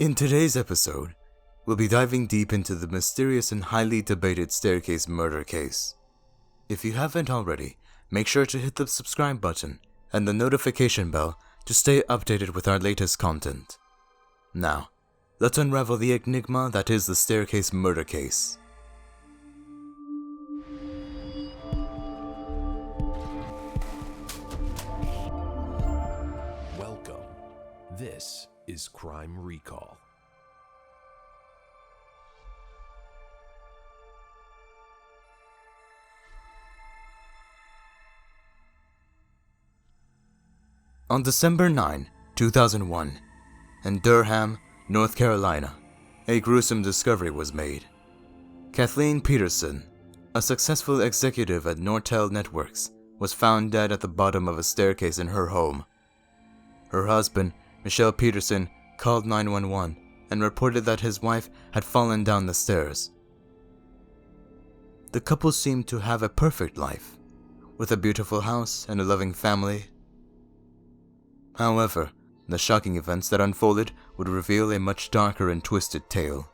In today's episode, we'll be diving deep into the mysterious and highly debated staircase murder case. If you haven't already, make sure to hit the subscribe button and the notification bell to stay updated with our latest content. Now, let's unravel the enigma that is the staircase murder case. Welcome. This is Crime Recall. On December 9, 2001, in Durham, North Carolina, a gruesome discovery was made. Kathleen Peterson, a successful executive at Nortel Networks, was found dead at the bottom of a staircase in her home. Her husband, Michael Peterson, called 911 and reported that his wife had fallen down the stairs. The couple seemed to have a perfect life, with a beautiful house and a loving family. However, the shocking events that unfolded would reveal a much darker and twisted tale.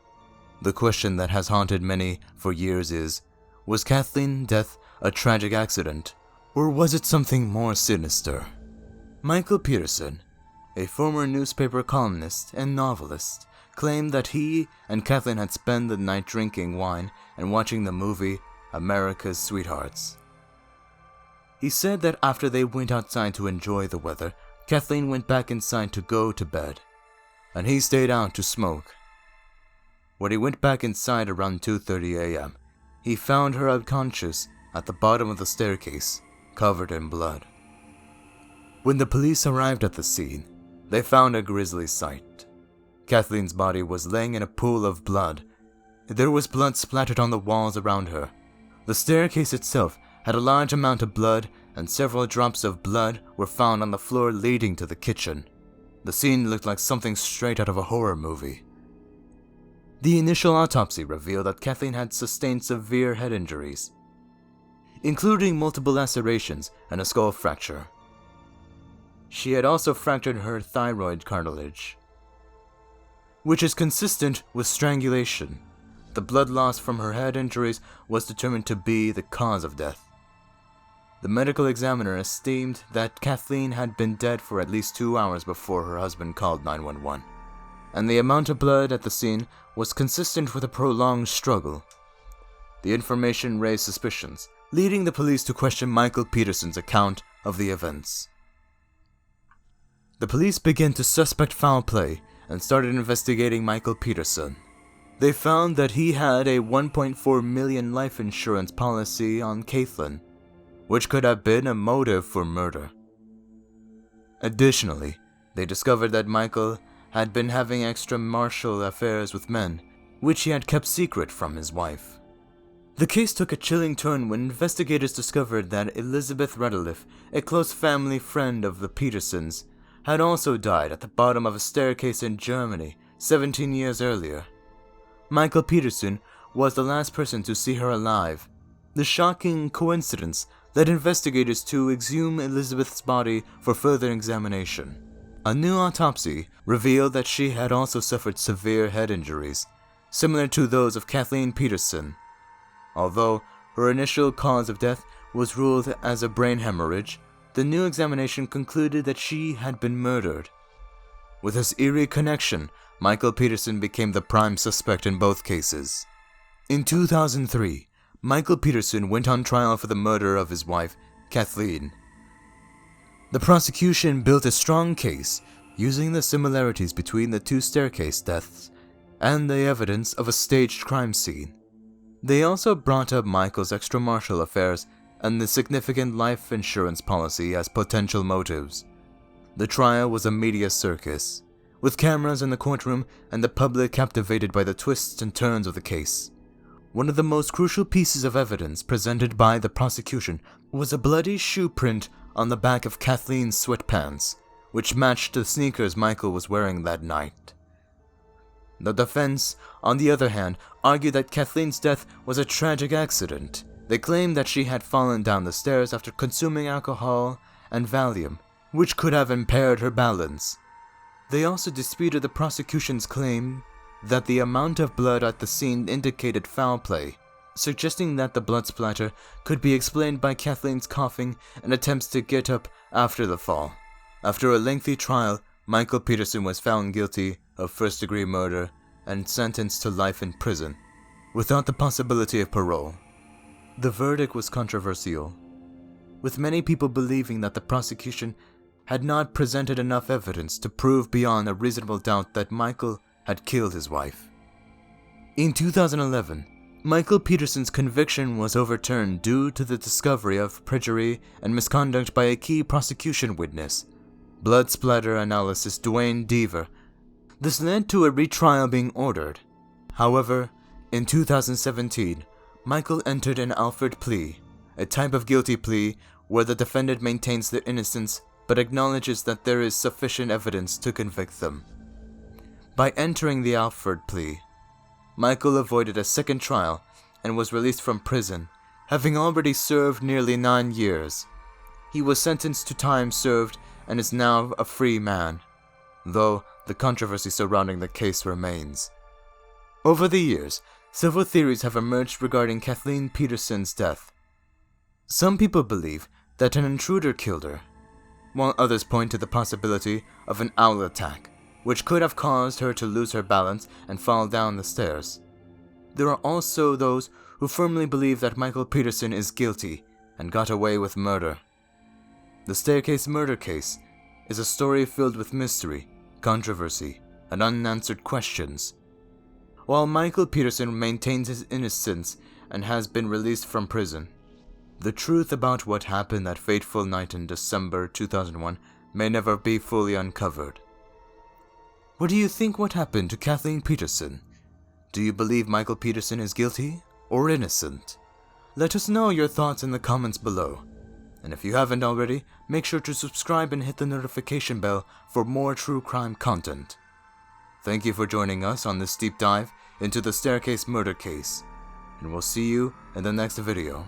The question that has haunted many for years is, was Kathleen's death a tragic accident, or was it something more sinister? Michael Peterson, a former newspaper columnist and novelist, claimed that he and Kathleen had spent the night drinking wine and watching the movie America's Sweethearts. He said that after they went outside to enjoy the weather, Kathleen went back inside to go to bed, and he stayed out to smoke. When he went back inside around 2:30 a.m., he found her unconscious at the bottom of the staircase, covered in blood. When the police arrived at the scene, they found a grisly sight. Kathleen's body was laying in a pool of blood. There was blood splattered on the walls around her. The staircase itself had a large amount of blood, and several drops of blood were found on the floor leading to the kitchen. The scene looked like something straight out of a horror movie. The initial autopsy revealed that Kathleen had sustained severe head injuries, including multiple lacerations and a skull fracture. She had also fractured her thyroid cartilage, which is consistent with strangulation. The blood loss from her head injuries was determined to be the cause of death. The medical examiner estimated that Kathleen had been dead for at least 2 hours before her husband called 911, and the amount of blood at the scene was consistent with a prolonged struggle. The information raised suspicions, leading the police to question Michael Peterson's account of the events. The police began to suspect foul play and started investigating Michael Peterson. They found that he had a $1.4 million life insurance policy on Kathleen, which could have been a motive for murder. Additionally, they discovered that Michael had been having extramarital affairs with men, which he had kept secret from his wife. The case took a chilling turn when investigators discovered that Elizabeth Redeliff, a close family friend of the Petersons, had also died at the bottom of a staircase in Germany 17 years earlier. Michael Peterson was the last person to see her alive. The shocking coincidence led investigators to exhume Elizabeth's body for further examination. A new autopsy revealed that she had also suffered severe head injuries, similar to those of Kathleen Peterson. Although her initial cause of death was ruled as a brain hemorrhage, the new examination concluded that she had been murdered. With this eerie connection, Michael Peterson became the prime suspect in both cases. In 2003, Michael Peterson went on trial for the murder of his wife, Kathleen. The prosecution built a strong case using the similarities between the two staircase deaths and the evidence of a staged crime scene. They also brought up Michael's extramarital affairs and the significant life insurance policy as potential motives. The trial was a media circus, with cameras in the courtroom and the public captivated by the twists and turns of the case. One of the most crucial pieces of evidence presented by the prosecution was a bloody shoe print on the back of Kathleen's sweatpants, which matched the sneakers Michael was wearing that night. The defense, on the other hand, argued that Kathleen's death was a tragic accident. They claimed that she had fallen down the stairs after consuming alcohol and Valium, which could have impaired her balance. They also disputed the prosecution's claim that the amount of blood at the scene indicated foul play, suggesting that the blood splatter could be explained by Kathleen's coughing and attempts to get up after the fall. After a lengthy trial, Michael Peterson was found guilty of first-degree murder and sentenced to life in prison, without the possibility of parole. The verdict was controversial, with many people believing that the prosecution had not presented enough evidence to prove beyond a reasonable doubt that Michael had killed his wife. In 2011, Michael Peterson's conviction was overturned due to the discovery of perjury and misconduct by a key prosecution witness, blood splatter analyst Dwayne Deaver. This led to a retrial being ordered. However, in 2017, Michael entered an Alford plea, a type of guilty plea where the defendant maintains their innocence but acknowledges that there is sufficient evidence to convict them. By entering the Alford plea, Michael avoided a second trial and was released from prison, having already served nearly 9 years. He was sentenced to time served and is now a free man, though the controversy surrounding the case remains. Over the years, several theories have emerged regarding Kathleen Peterson's death. Some people believe that an intruder killed her, while others point to the possibility of an owl attack, which could have caused her to lose her balance and fall down the stairs. There are also those who firmly believe that Michael Peterson is guilty and got away with murder. The staircase murder case is a story filled with mystery, controversy, and unanswered questions. While Michael Peterson maintains his innocence and has been released from prison, the truth about what happened that fateful night in December 2001 may never be fully uncovered. What do you think what happened to Kathleen Peterson? Do you believe Michael Peterson is guilty or innocent? Let us know your thoughts in the comments below. And if you haven't already, make sure to subscribe and hit the notification bell for more true crime content. Thank you for joining us on this deep dive into the staircase murder case, and we'll see you in the next video.